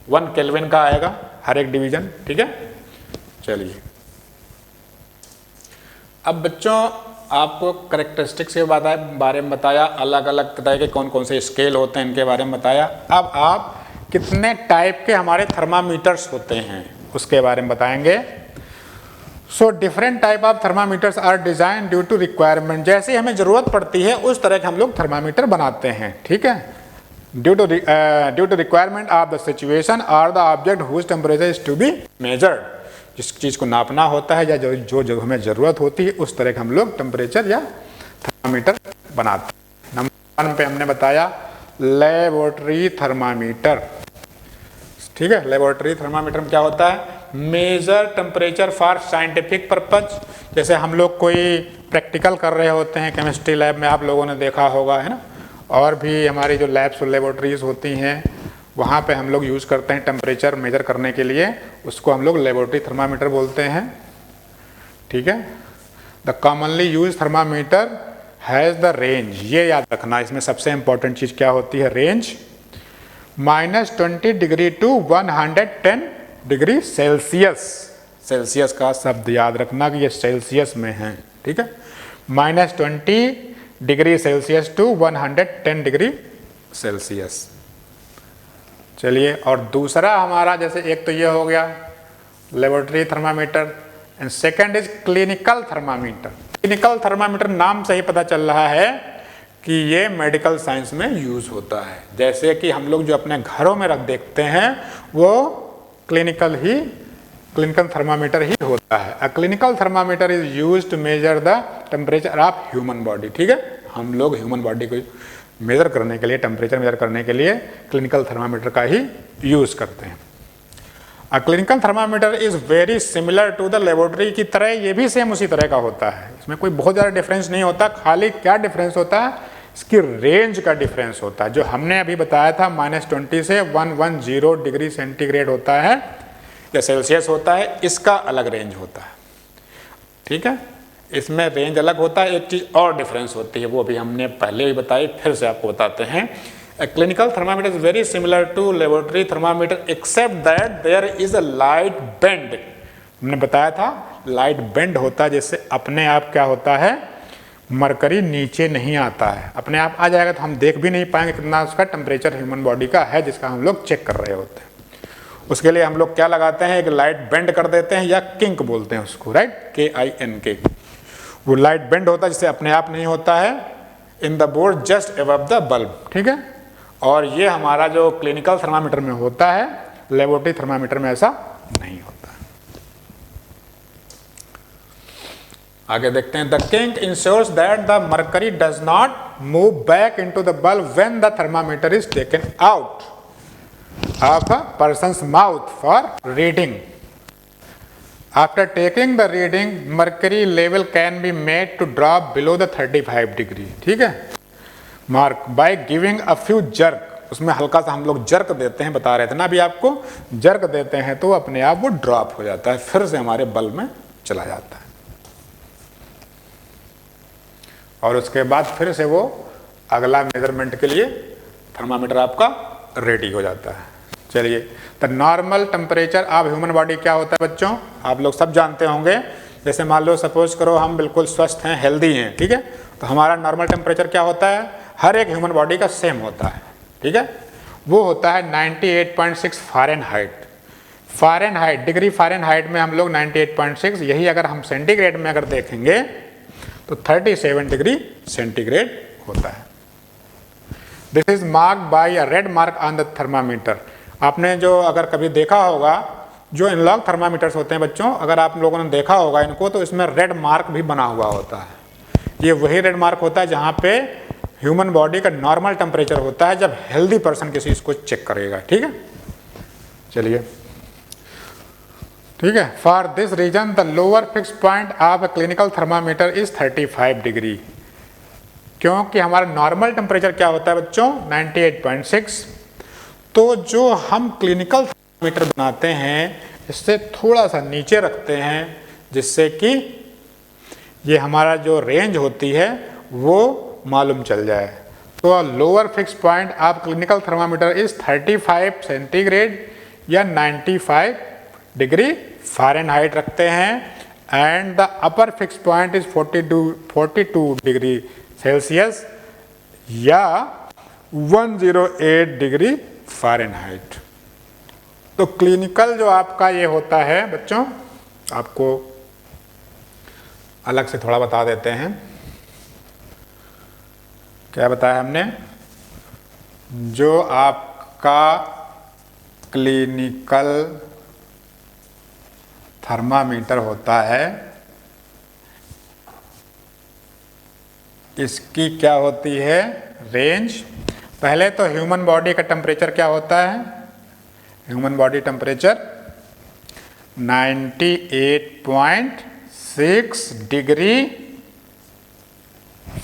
1 केल्विन का आएगा हर एक डिवीजन, ठीक है। चलिए अब बच्चों आपको करेक्टरिस्टिक्स के बारे में बताया, अलग अलग तरह के कौन कौन से स्केल होते हैं इनके बारे में बताया। अब आप कितने टाइप के हमारे थर्मामीटर्स होते हैं उसके बारे में बताएंगे। So different type of thermometers are design due to requirement. जैसे हमें ज़रूरत पड़ती है उस तरह के हम लोग थर्मामीटर बनाते हैं, ठीक है। Due to requirement of the situation और the object whose temperature is to be measured. जिस चीज़ को नापना होता है या जो हमें ज़रूरत होती है उस तरह का हम लोग टेम्परेचर या थर्मामीटर बनाते हैं। नंबर 1 पे हमने बताया लेबोरेटरी थर्मामीटर, ठीक है। लेबोरेटरी थर्मामीटर में क्या होता है, measure temperature for scientific purpose. जैसे हम लोग कोई प्रैक्टिकल कर रहे होते हैं केमिस्ट्री लैब में, आप लोगों ने देखा होगा, है ना, और भी हमारी जो लैब्स और लेबोरेटरीज होती हैं वहाँ पे हम लोग यूज़ करते हैं टेम्परेचर मेजर करने के लिए, उसको हम लोग लेबोरेटरी थर्मामीटर बोलते हैं, ठीक है। The commonly use thermometer has the range, ये याद रखना, इसमें सबसे इंपॉर्टेंट चीज़ क्या होती है, range -20 degree to 110 degree Celsius, Celsius का शब्द याद रखना कि ये सेल्सियस में है, ठीक है, -20 degree Celsius to 110 degree Celsius. चलिए, और दूसरा हमारा, जैसे एक तो ये हो गया laboratory thermometer, and second is clinical thermometer. Clinical thermometer नाम से ही पता चल रहा है कि ये मेडिकल साइंस में यूज़ होता है। जैसे कि हम लोग जो अपने घरों में रख देखते हैं वो क्लिनिकल थर्मामीटर ही होता है। A clinical thermometer is used to measure the temperature of human body, ठीक है, हम लोग ह्यूमन बॉडी को मेजर करने के लिए, टेम्परेचर मेजर करने के लिए क्लिनिकल थर्मामीटर का ही यूज़ करते हैं। A clinical thermometer is very similar to the laboratory की तरह, ये भी सेम उसी तरह का होता है, इसमें कोई बहुत ज़्यादा डिफरेंस नहीं होता। खाली क्या डिफरेंस होता है, इसकी रेंज का डिफरेंस होता है। जो हमने अभी बताया था -20 से 110 डिग्री सेंटीग्रेड होता है या सेल्सियस होता है, इसका अलग रेंज होता है, ठीक है, इसमें रेंज अलग होता है। एक चीज़ और डिफरेंस होती है, वो अभी हमने पहले ही बताई, फिर से आपको बताते हैं। A clinical thermometer is very similar to laboratory thermometer except that there is a light bend। हमने बताया था लाइट बेंड होता है, जिससे अपने आप क्या होता है, मरकरी नीचे नहीं आता है। अपने आप आ जाएगा तो हम देख भी नहीं पाएंगे कितना उसका टेम्परेचर ह्यूमन बॉडी का है, जिसका हम लोग चेक कर रहे होते हैं। उसके लिए हम लोग क्या लगाते हैं, एक लाइट बेंड कर देते हैं, या किंक बोलते हैं उसको, राइट, KINK। वो लाइट बेंड होता है जिससे अपने आप नहीं होता है, in the board just above the bulb, ठीक है। और ये हमारा जो क्लिनिकल थर्मामीटर में होता है, लेबोरेटरी थर्मामीटर में ऐसा नहीं होता है। आगे देखते हैं, the kink ensures that the mercury does not move back into the bulb when the thermometer is taken out of a person's mouth for reading. After taking the reading, mercury level can be made to drop below the 35 degree, ठीक है, mark by giving a few jerk. उसमें हल्का सा हम लोग jerk देते हैं, बता रहे थे ना अभी आपको, जर्क देते हैं तो अपने आप वो ड्रॉप हो जाता है, फिर से हमारे बल्ब में चला जाता है, और उसके बाद फिर से वो अगला मेजरमेंट के लिए थर्मामीटर आपका रेडी हो जाता है। चलिए, the normal temperature of human body क्या होता है बच्चों, आप लोग सब जानते होंगे। जैसे मान लो सपोज करो हम बिल्कुल स्वस्थ हैं, हेल्दी हैं, ठीक है, तो हमारा नॉर्मल टेम्परेचर क्या होता है, हर एक ह्यूमन बॉडी का सेम होता है, ठीक है, वो होता है 98.6 फ़ारेनहाइट। फ़ारेनहाइट, डिग्री फ़ारेनहाइट में हम लोग 98.6, यही अगर हम सेंटीग्रेड में अगर देखेंगे तो 37 डिग्री सेंटीग्रेड होता है। This is marked by a red mark on the thermometer. आपने जो अगर कभी देखा होगा, जो एनालॉग थर्मामीटर्स होते हैं बच्चों, अगर आप लोगों ने देखा होगा इनको, तो इसमें रेड मार्क भी बना हुआ होता है। ये वही रेड मार्क होता है जहाँ पे ह्यूमन बॉडी का नॉर्मल टेम्परेचर होता है, जब हेल्दी पर्सन किसी इसको चेक करेगा, ठीक है। चलिए, ठीक है, for this reason the lower fix point of a clinical thermometer is 35 degree. क्योंकि हमारा नॉर्मल टेम्परेचर क्या होता है बच्चों, 98.6। तो जो हम क्लिनिकल थर्मामीटर बनाते हैं, इससे थोड़ा सा नीचे रखते हैं, जिससे कि ये हमारा जो रेंज होती है वो मालूम चल जाए। तो lower fix point of clinical thermometer is 35 centigrade या 95 डिग्री फ़ारेनहाइट रखते हैं, and the upper fix point is 42 degree Celsius या 108 डिग्री फ़ारेनहाइट। तो क्लिनिकल जो आपका ये होता है बच्चों, आपको अलग से थोड़ा बता देते हैं। क्या बताया हमने, जो आपका क्लिनिकल थर्मामीटर होता है, इसकी क्या होती है रेंज। पहले तो ह्यूमन बॉडी का टेम्परेचर क्या होता है, human body temperature 98.6 degree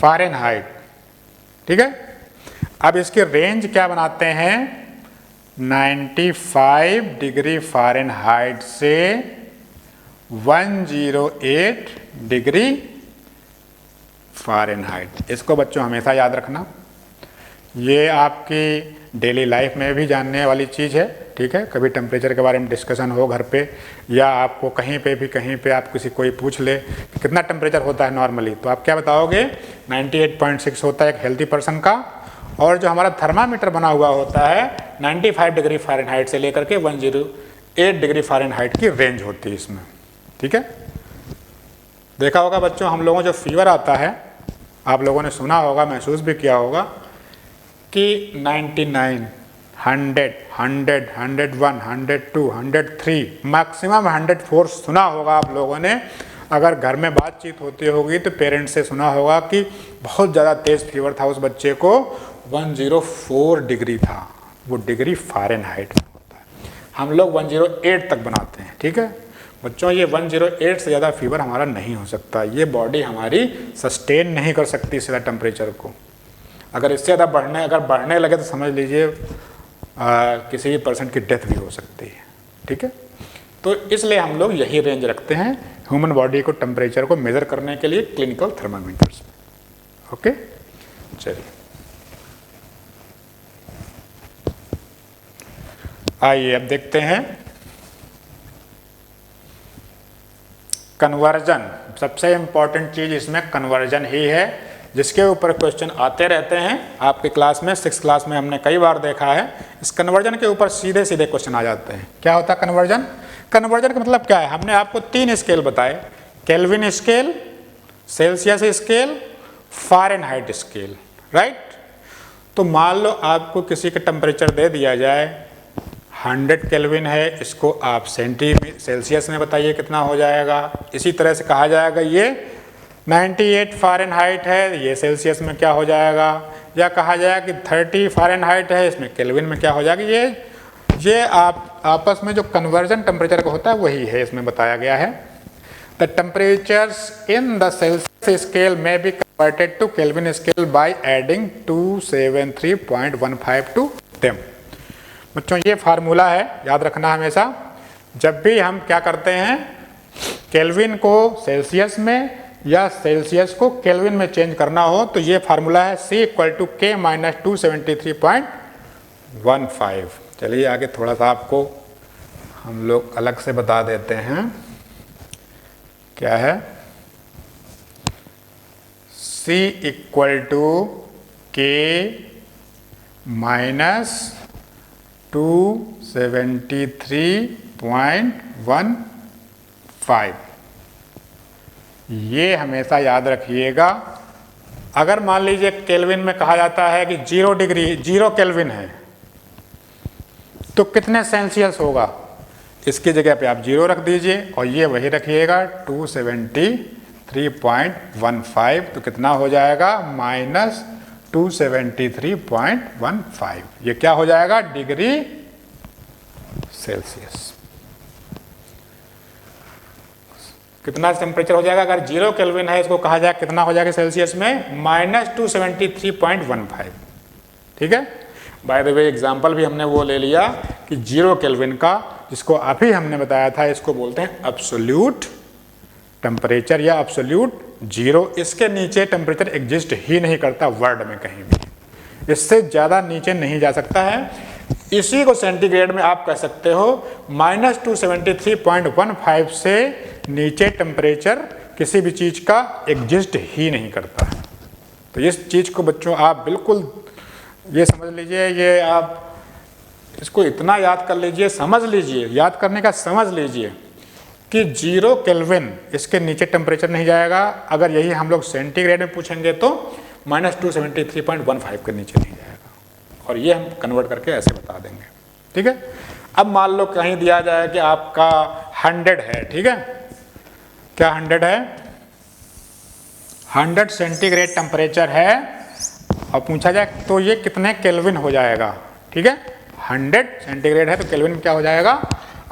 Fahrenheit, ठीक है। अब इसकी रेंज क्या बनाते हैं, 95 डिग्री फ़ारेनहाइट से 108 डिग्री फ़ारेनहाइट। इसको बच्चों हमेशा याद रखना। ये आपकी डेली लाइफ में भी जानने वाली चीज़ है, ठीक है। कभी टेम्परेचर के बारे में डिस्कशन हो घर पे, या आपको कहीं पे आप किसी कोई पूछ ले कि कितना टेम्परेचर होता है नॉर्मली, तो आप क्या बताओगे 98.6 होता है एक हेल्दी पर्सन का। और जो हमारा थर्मामीटर बना हुआ होता है 95 डिग्री फ़ारेनहाइट से लेकर के 108 डिग्री फ़ारेनहाइट की रेंज होती है इसमें, ठीक है। देखा होगा बच्चों, हम लोगों जो फीवर आता है, आप लोगों ने सुना होगा, महसूस भी किया होगा कि 99, 100, 100, 101, 102, 103, मैक्सिमम 104 सुना होगा आप लोगों ने। अगर घर में बातचीत होती होगी तो पेरेंट्स से सुना होगा कि बहुत ज़्यादा तेज़ फीवर था उस बच्चे को, 104 डिग्री था, वो डिग्री फ़ारेनहाइट में होता है। हम लोग 108 तक बनाते हैं, ठीक है बच्चों। ये 108 से ज़्यादा फीवर हमारा नहीं हो सकता, ये बॉडी हमारी सस्टेन नहीं कर सकती इससे ज़्यादा टेम्परेचर को। अगर इससे ज़्यादा बढ़ने लगे तो समझ लीजिए किसी भी पर्सन की डेथ भी हो सकती है, ठीक है। तो इसलिए हम लोग यही रेंज रखते हैं ह्यूमन बॉडी को टेम्परेचर को मेज़र करने के लिए क्लिनिकल थर्मामीटर्स में, ओके। चलिए आइए अब देखते हैं कन्वर्जन। सबसे इम्पॉर्टेंट चीज़ इसमें कन्वर्जन ही है, जिसके ऊपर क्वेश्चन आते रहते हैं आपके क्लास में। 6th क्लास में हमने कई बार देखा है, इस कन्वर्जन के ऊपर सीधे सीधे क्वेश्चन आ जाते हैं। क्या होता है कन्वर्जन? कन्वर्जन का मतलब क्या है? हमने आपको 3 स्केल बताए, kelvin scale, Celsius scale, Fahrenheit scale, right. तो मान लो आपको किसी का टेम्परेचर दे दिया जाए 100 केल्विन है, इसको आप सेल्सियस में बताइए कितना हो जाएगा। इसी तरह से कहा जाएगा ये 98 फ़ारेनहाइट है, ये सेल्सियस में क्या हो जाएगा, या कहा जाएगा कि 30 फ़ारेनहाइट है, इसमें केल्विन में क्या हो जाएगा। ये आप आपस में जो कन्वर्जन टेम्परेचर का होता है वही है, इसमें बताया गया है। The temperatures in the Celsius scale may be converted to Kelvin scale by adding 273.15 to them. बच्चों ये फार्मूला है, याद रखना हमेशा। जब भी हम क्या करते हैं, केल्विन को सेल्सियस में या सेल्सियस को केल्विन में चेंज करना हो, तो ये फार्मूला है C = K - 273.15। चलिए आगे थोड़ा सा आपको हम लोग अलग से बता देते हैं क्या है। C = K - 273.15। ये हमेशा याद रखिएगा। अगर मान लीजिए केल्विन में कहा जाता है कि 0 केल्विन है, तो कितने सेल्सियस होगा, इसकी जगह पे आप 0 रख दीजिए और ये वही रखिएगा 273.15। तो कितना हो जाएगा -273.15। ये क्या हो जाएगा, डिग्री सेल्सियस। कितना टेम्परेचर हो जाएगा, अगर 0 केल्विन है, इसको कहा जाए कितना हो जाएगा सेल्सियस में, -273.15, ठीक है। बाय द वे एग्जाम्पल भी हमने वो ले लिया कि 0 केल्विन का, जिसको अभी हमने बताया था, इसको बोलते हैं एब्सोल्यूट टेम्परेचर या एब्सोल्यूट जीरो। इसके नीचे टेम्परेचर एग्जिस्ट ही नहीं करता वर्ल्ड में कहीं भी, इससे ज़्यादा नीचे नहीं जा सकता है। इसी को सेंटीग्रेड में आप कह सकते हो -273.15 से नीचे टेम्परेचर किसी भी चीज़ का एग्जिस्ट ही नहीं करता है। तो इस चीज़ को बच्चों आप बिल्कुल ये समझ लीजिए, ये आप इसको इतना याद कर लीजिए, समझ लीजिए, याद करने का समझ लीजिए कि 0 केल्विन इसके नीचे टेम्परेचर नहीं जाएगा। अगर यही हम लोग सेंटीग्रेड में पूछेंगे तो -273.15 के नीचे नहीं जाएगा, और ये हम कन्वर्ट करके ऐसे बता देंगे, ठीक है। अब मान लो कहीं दिया जाए कि आपका 100 है, ठीक है, क्या 100 है, 100 सेंटीग्रेड टेम्परेचर है, और पूछा जाए तो ये कितने केल्विन हो जाएगा, ठीक है। 100 सेंटीग्रेड है तो केल्विन में क्या हो जाएगा।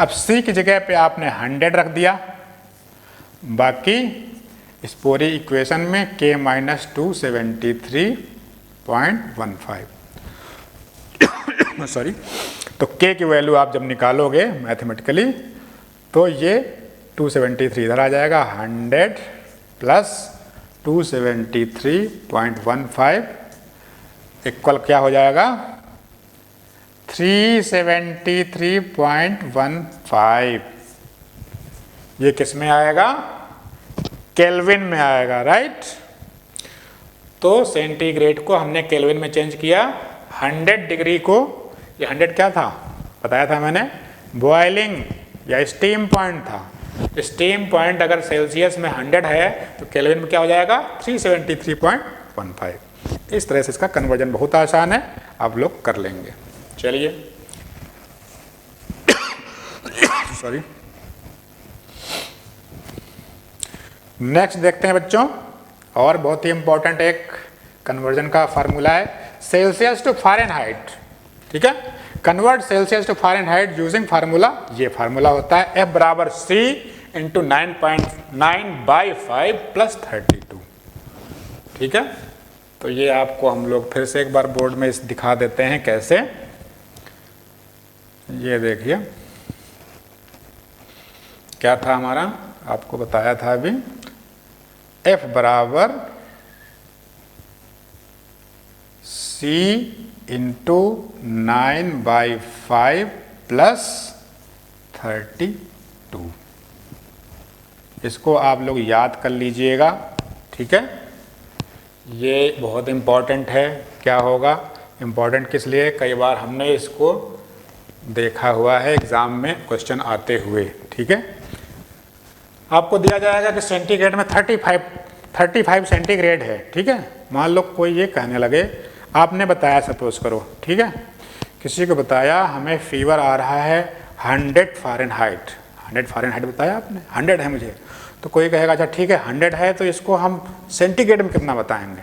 अब C की जगह पे आपने 100 रख दिया, बाकी इस पूरी इक्वेशन में K - 273.15 सॉरी, तो K की वैल्यू आप जब निकालोगे मैथमेटिकली तो ये 273 इधर आ जाएगा, 100 + 273.15 इक्वल क्या हो जाएगा 373.15। ये किस में आएगा, केल्विन में आएगा, राइट। तो सेंटीग्रेड को हमने केल्विन में चेंज किया, 100 डिग्री को, ये 100 क्या था बताया था मैंने, बॉइलिंग या स्टीम पॉइंट था। स्टीम पॉइंट अगर सेल्सियस में 100 है तो केल्विन में क्या हो जाएगा 373.15। इस तरह से इसका कन्वर्जन बहुत आसान है, आप लोग कर लेंगे। चलिए सॉरी, नेक्स्ट देखते हैं बच्चों, और बहुत ही इंपॉर्टेंट एक कन्वर्जन का फार्मूला है, सेल्सियस टू फ़ारेनहाइट। ठीक है, convert Celsius to Fahrenheit using formula, ये फार्मूला होता है F बराबर C इंटू 9.9/5 + 32। ठीक है, तो ये आपको हम लोग फिर से एक बार बोर्ड में इस दिखा देते हैं कैसे। ये देखिए क्या था हमारा, आपको बताया था अभी, F बराबर C इंटू 9/5 + 32। इसको आप लोग याद कर लीजिएगा। ठीक है, ये बहुत इम्पॉर्टेंट है। क्या होगा इम्पॉर्टेंट किस लिए, कई बार हमने इसको देखा हुआ है एग्ज़ाम में क्वेश्चन आते हुए। ठीक है, आपको दिया जाएगा कि सेंटीग्रेड में 35 सेंटीग्रेड है। ठीक है, मान लो कोई ये कहने लगे, आपने बताया सपोज करो, ठीक है, किसी को बताया हमें फीवर आ रहा है 100 फ़ारेनहाइट, 100 फ़ारेनहाइट बताया आपने, 100 है मुझे, तो कोई कहेगा अच्छा ठीक है 100 है तो इसको हम सेंटीग्रेड में कितना बताएंगे।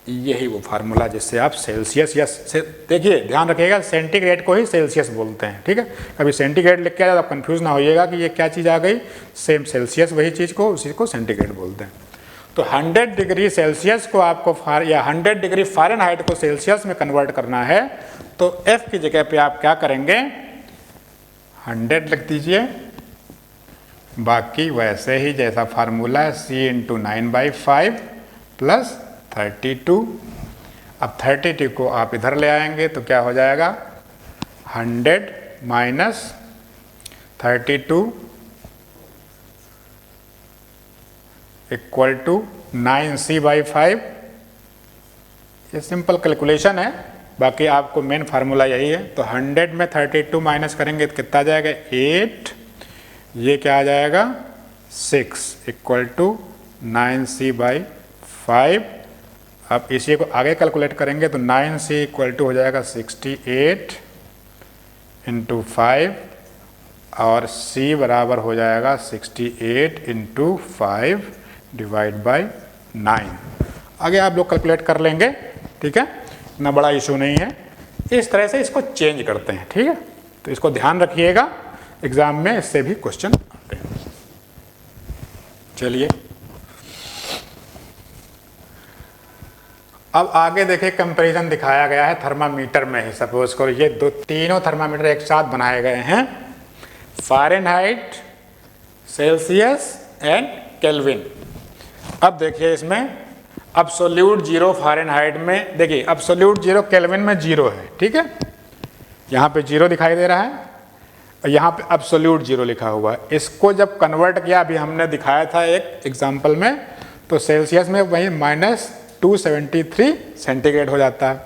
यही वो फार्मूला जिससे आप सेल्सियस या देखिए ध्यान रखिएगा, सेंटीग्रेड को ही सेल्सियस बोलते हैं। ठीक है, कभी सेंटीग्रेड लिख के आया तो आप कंफ्यूज ना होइएगा कि ये क्या चीज़ आ गई, सेम सेल्सियस वही चीज़ को, उसी को सेंटीग्रेड बोलते हैं। तो 100 डिग्री सेल्सियस को आपको या 100 डिग्री फ़ारेनहाइट को सेल्सियस में कन्वर्ट करना है, तो F की जगह पे आप क्या करेंगे 100 लिख दीजिए, बाकी वैसे ही जैसा फार्मूला है C इंटू 9/5 + 32। अब 32 को आप इधर ले आएंगे तो क्या हो जाएगा 100 माइनस 32 इक्वल टू 9C/5। ये सिंपल कैलकुलेशन है, बाकी आपको मेन फार्मूला यही है। तो 100 में 32 माइनस करेंगे तो कितना आ जाएगा 8, ये क्या आ जाएगा 6 इक्वल टू 9C/5। अब इसी को आगे कैलकुलेट करेंगे तो 9C इक्वल टू हो जाएगा 68 इंटू 5 और C बराबर हो जाएगा 68 इंटू 5 डिवाइड बाई 9। आगे आप लोग कैलकुलेट कर लेंगे। ठीक है, इतना बड़ा इशू नहीं है। इस तरह से इसको चेंज करते हैं। ठीक है, तो इसको ध्यान रखिएगा, एग्जाम में इससे भी क्वेश्चन आते हैं। चलिए अब आगे देखिए, कंपैरिजन दिखाया गया है थर्मामीटर में ही। सपोज करो ये तीनों थर्मामीटर एक साथ बनाए गए हैं, फ़ारेनहाइट, सेल्सियस एंड केल्विन। अब देखिए इसमें अब्सोल्यूट 0 फ़ारेनहाइट में, देखिए अब्सोल्यूट 0 केल्विन में 0 है। ठीक है, यहाँ पे 0 दिखाई दे रहा है और यहाँ पे अब्सोल्यूट 0 लिखा हुआ है। इसको जब कन्वर्ट किया, अभी हमने दिखाया था एक एग्जाम्पल में, तो सेल्सियस में वही -273 सेंटीग्रेड हो जाता है।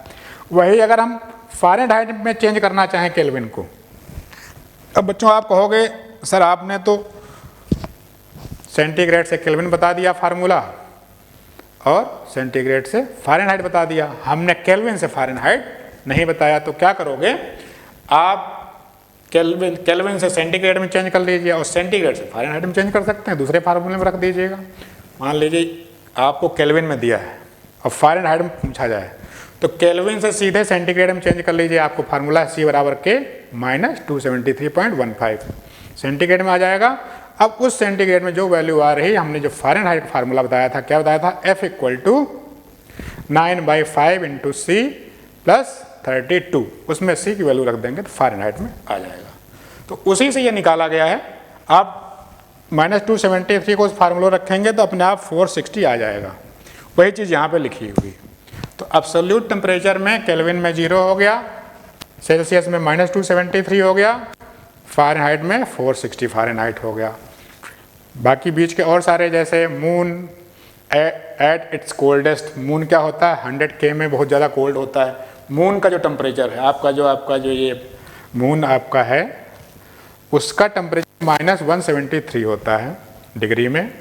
वही अगर हम फ़ारेनहाइट में चेंज करना चाहें केल्विन को, अब बच्चों आप कहोगे सर आपने तो सेंटीग्रेड से केल्विन बता दिया फार्मूला और सेंटीग्रेड से फ़ारेनहाइट बता दिया, हमने केल्विन से फ़ारेनहाइट नहीं बताया। तो क्या करोगे आप, केल्विन से सेंटीग्रेड में चेंज कर लीजिए और सेंटीग्रेड से फ़ारेनहाइट में चेंज कर सकते हैं, दूसरे फार्मूले में रख दीजिएगा। मान लीजिए आपको केल्विन में दिया है और फ़ारेनहाइट में पूछा जाए, तो केल्विन से सीधे सेंटीग्रेड में चेंज कर लीजिए। आपको फार्मूला C बराबर के -273.15 सेंटीग्रेड में आ जाएगा। अब उस सेंटीग्रेड में जो वैल्यू आ रही, हमने जो फ़ारेनहाइट फार्मूला बताया था, क्या बताया था, F equal to 9/5 into C + 32, उसमें C की वैल्यू रख देंगे तो फ़ारेनहाइट में आ जाएगा। तो उसी से ये निकाला गया है। आप -273 को उस फार्मूला रखेंगे तो अपने आप 460 आ जाएगा। वही चीज़ यहाँ पे लिखी हुई। तो एब्सोल्यूट टेम्परेचर में केल्विन में 0 हो गया, सेल्सियस में -273 हो गया, फ़ारेनहाइट में 460 फ़ारेनहाइट हो गया। बाकी बीच के और सारे जैसे moon at its coldest, moon क्या होता है 100K में बहुत ज़्यादा कोल्ड होता है। मून का जो टेम्परेचर है आपका जो ये मून आपका है उसका टेम्परेचर -173 होता है डिग्री में,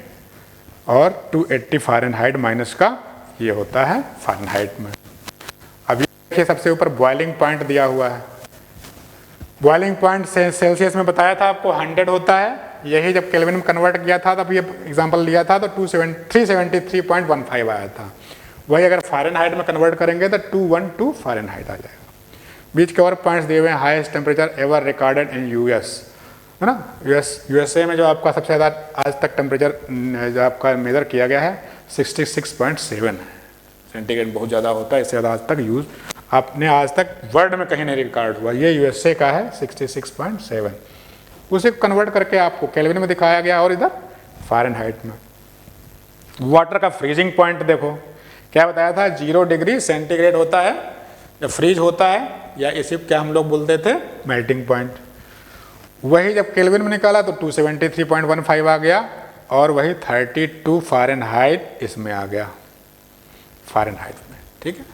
और 280 फ़ारेनहाइट माइनस का ये होता है फ़ारेनहाइट में। अब ये देखिए सबसे ऊपर बॉइलिंग पॉइंट दिया हुआ है। बॉइलिंग पॉइंट सेल्सियस में बताया था आपको 100 होता है, यही जब केल्विन में कन्वर्ट किया था तब ये एग्जांपल लिया था तो 373.15 आया था। वही अगर फ़ारेनहाइट में कन्वर्ट करेंगे तो 212 फ़ारेनहाइट आ जाएगा। बीच के और पॉइंट्स दिए हुए हैं, highest temperature ever recorded in US, है ना, यूएसए में जो आपका सबसे ज़्यादा आज तक टेम्परेचर जो आपका मेज़र किया गया है 66.7 है सेंटीग्रेड, बहुत ज़्यादा होता है, इससे ज़्यादा आज तक यूज़ आपने आज तक वर्ल्ड में कहीं नहीं रिकॉर्ड हुआ। ये यूएसए का है 66.7, उसे कन्वर्ट करके आपको केल्विन में दिखाया गया और इधर फ़ारेनहाइट में। वाटर का फ्रीजिंग पॉइंट देखो क्या बताया था, 0 डिग्री सेंटीग्रेड होता है जब फ्रीज होता है, या इसे क्या हम लोग बोलते थे मेल्टिंग पॉइंट। वही जब केल्विन में निकाला तो 273.15 आ गया, और वही 32 फ़ारेनहाइट इसमें आ गया फ़ारेनहाइट में। ठीक है,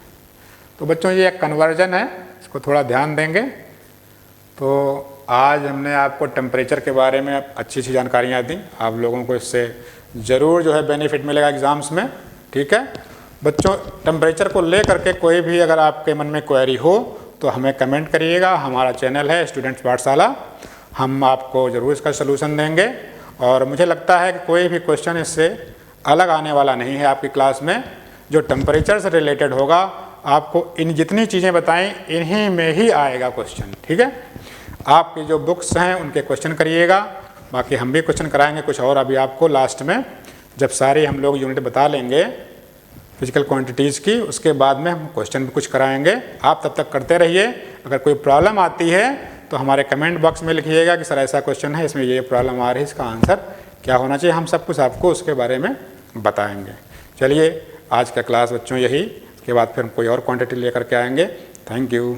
तो बच्चों ये एक कन्वर्जन है, इसको थोड़ा ध्यान देंगे। तो आज हमने आपको टेम्परेचर के बारे में अच्छी अच्छी जानकारियाँ दी, आप लोगों को इससे ज़रूर जो है बेनिफिट मिलेगा एग्ज़ाम्स में। ठीक है बच्चों, टेम्परेचर को ले करके कोई भी अगर आपके मन में क्वेरी हो तो हमें कमेंट करिएगा। हमारा चैनल है स्टूडेंट्स पाठशाला, हम आपको ज़रूर इसका सलूशन देंगे। और मुझे लगता है कि कोई भी क्वेश्चन इससे अलग आने वाला नहीं है आपकी क्लास में। जो टेम्परेचर से रिलेटेड होगा आपको इन जितनी चीज़ें बताएं इन्हीं में ही आएगा क्वेश्चन। ठीक है, आपकी जो बुक्स हैं उनके क्वेश्चन करिएगा, बाकी हम भी क्वेश्चन कराएंगे कुछ और अभी आपको लास्ट में, जब सारी हम लोग यूनिट बता लेंगे फिजिकल क्वांटिटीज़ की, उसके बाद में हम क्वेश्चन भी कुछ कराएंगे। आप तब तक करते रहिए। अगर कोई प्रॉब्लम आती है तो हमारे कमेंट बॉक्स में लिखिएगा कि सर ऐसा क्वेश्चन है, इसमें ये प्रॉब्लम आ रही है, इसका आंसर क्या होना चाहिए, हम सब कुछ आपको उसके बारे में बताएंगे। चलिए आज का क्लास बच्चों यही, इसके बाद फिर हम कोई और क्वांटिटी लेकर के आएंगे। Thank you.